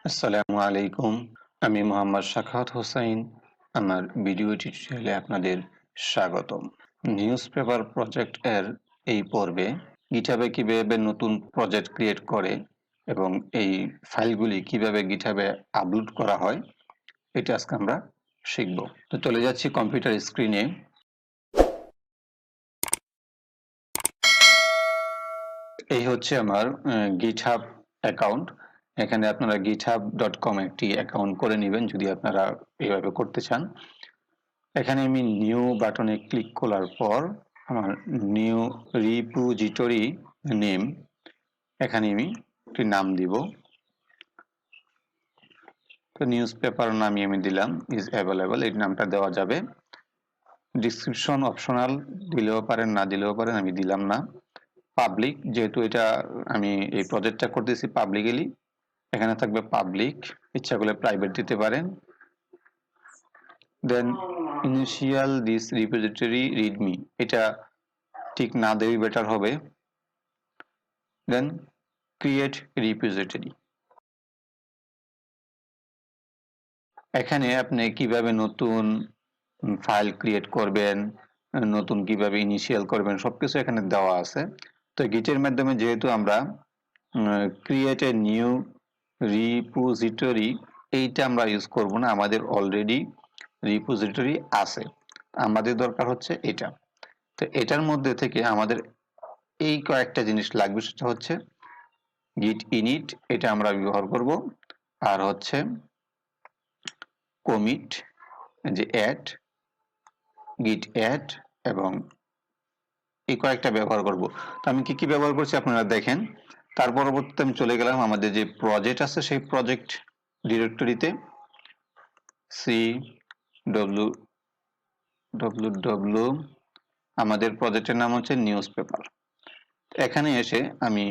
আসসালামু আলাইকুম। আমি মোহাম্মদ শাখাওয়াত হোসাইন। আমার ভিডিও টিউটোরিয়ালে আপনাদের স্বাগতম। নিউজপেপার প্রজেক্ট এর এই পর্বে গিটহাবে কিভাবে নতুন প্রজেক্ট ক্রিয়েট করে এবং এই ফাইলগুলি কিভাবে গিটহাবে আপলোড করা হয় এটা আজকে আমরা শিখব। তো চলে যাচ্ছি কম্পিউটার স্ক্রিনে। এই হচ্ছে আমার গিটহাব অ্যাকাউন্ট। এখানে আপনারা github.com একটি অ্যাকাউন্ট করে নেবেন যদি আপনারা এইভাবে করতে চান। এখানে আমি নিউ বাটনে ক্লিক করার পর আমার নিউ রিপোজিটরি নেম এখানে আমি একটি নাম দিব। তো নিউজপেপার নামই আমি দিলাম, ইজ অ্যাভেলেবল, এই নামটা দেওয়া যাবে। ডিসক্রিপশন অপশনাল, দিলেও পারেন না দিলেও পারেন, আমি দিলাম না। পাবলিক, যেহেতু এটা আমি এই প্রজেক্টটা করতেছি পাবলিকলি, এখানে থাকবে পাবলিক, ইচ্ছা করলে প্রাইভেট দিতে পারেন। দেন ইনিশিয়াল দিস রিপোজিটরি রিডমি, এটা ঠিক না দেওয়াই বেটার হবে। দেন ক্রিয়েট রিপোজিটরি, এখানে আপনি কিভাবে নতুন ফাইল ক্রিয়েট করবেন, নতুন কিভাবে ইনিশিয়াল করবেন সবকিছু এখানে দেওয়া আছে। তো গিটের মাধ্যমে যেহেতু আমরা ক্রিয়েট এ নিউ রিপোজিটরি এইটা আমরা ইউজ করব না, আমাদের অলরেডি রিপোজিটরি আছে, আমাদের দরকার হচ্ছে এটা। তো এটার মধ্যে থেকে আমাদের এই কয়েকটা জিনিস লাগবে, সেটা হচ্ছে গিট ইনিট, এটা আমরা ব্যবহার করব, আর হচ্ছে কমিট, যে অ্যাড, গিট অ্যাড, এবং এই কয়েকটা ব্যবহার করব। তো আমি কি কি ব্যবহার করছি আপনারা দেখেন। তার পরবর্তীতে আমি চলে গেলাম আমাদের যে প্রজেক্ট আছে সেই প্রজেক্ট ডিরেক্টরিতে, সি ডব্লিউ আমাদের প্রজেক্টের নাম হচ্ছে নিউজপেপার। এখানে এসে আমি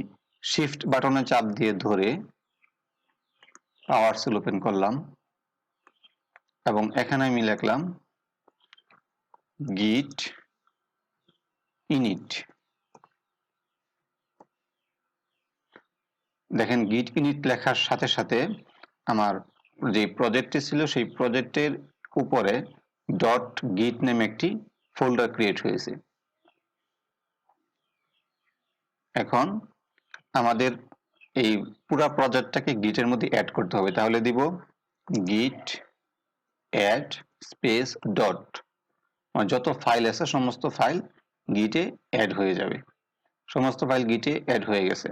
শিফট বাটনে চাপ দিয়ে ধরে পাওয়ার সেল ওপেন করলাম এবং এখানে আমি লিখলাম গিট ইনিট। দেখেন গিট ইনিট লেখার সাথে সাথে আমার যে প্রজেক্টটি ছিল সেই প্রজেক্টের উপরে ডট গিট নামে একটি ফোল্ডার ক্রিয়েট হয়েছে। এখন আমাদের এই পুরো প্রজেক্টটাকে গিটের মধ্যে অ্যাড করতে হবে, তাহলে দিব গিট অ্যাড স্পেস ডট, যত ফাইল আছে সমস্ত ফাইল গিটে অ্যাড হয়ে যাবে। সমস্ত ফাইল গিটে অ্যাড হয়ে গেছে।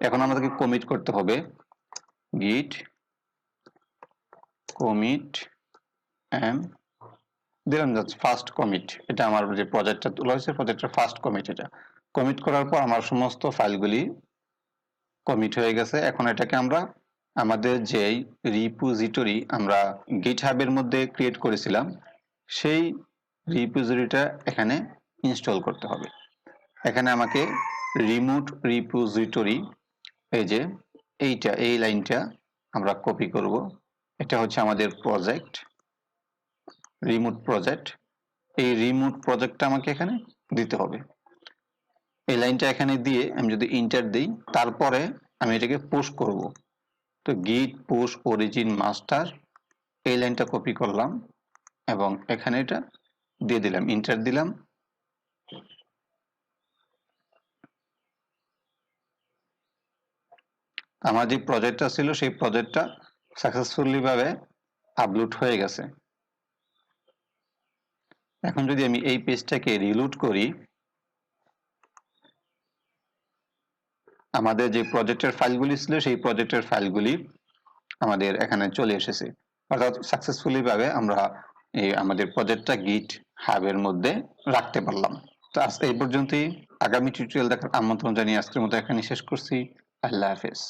এখন আমাদেরকে কমিট করতে হবে, গিট কমিট দিলাম জাস্ট ফার্স্ট কমিট, এটা আমার যে প্রজেক্টটা তোলা হয়েছে প্রজেক্টের ফার্স্ট কমিট। এটা কমিট করার পর আমার সমস্ত ফাইলগুলি কমিট হয়ে গেছে। এখন এটাকে আমরা আমাদের যেই রিপোজিটরি আমরা গিটহাবের মধ্যে ক্রিয়েট করেছিলাম সেই রিপোজিটরিটা এখানে ইনস্টল করতে হবে। এখানে আমাকে রিমোট রিপোজিটরি, এই যে এইটা, এই লাইনটা আমরা কপি করব। এটা হচ্ছে আমাদের প্রজেক্ট, রিমোট প্রজেক্ট। এই রিমোট প্রজেক্টটা আমাকে এখানে দিতে হবে। এই লাইনটা এখানে দিয়ে আমি যদি ইন্টার দিই, তারপরে আমি এটাকে পুশ করব। তো গিট পুশ অরিজিন মাস্টার, এই লাইনটা কপি করলাম এবং এখানে এটা দিয়ে দিলাম, ইন্টার দিলাম। আমার যে প্রজেক্টটা ছিল সেই প্রজেক্টটা সাকসেসফুলি ভাবে আপলোড হয়ে গেছে। এখন যদি আমি এই পেজটাকে রিলোড করি, আমাদের যে প্রজেক্টের ফাইলগুলি ছিল সেই প্রজেক্টের ফাইলগুলি আমাদের এখানে চলে এসেছে, অর্থাৎ সাকসেসফুলি ভাবে আমরা আমাদের প্রজেক্টটা গিট হাবের মধ্যে রাখতে পারলাম। তো আজকে এই পর্যন্তই। আগামী টিউটোরিয়াল দেখার আমন্ত্রণ জানিয়ে আজকের মতো এখানে শেষ করছি। আল্লাহ হাফেজ।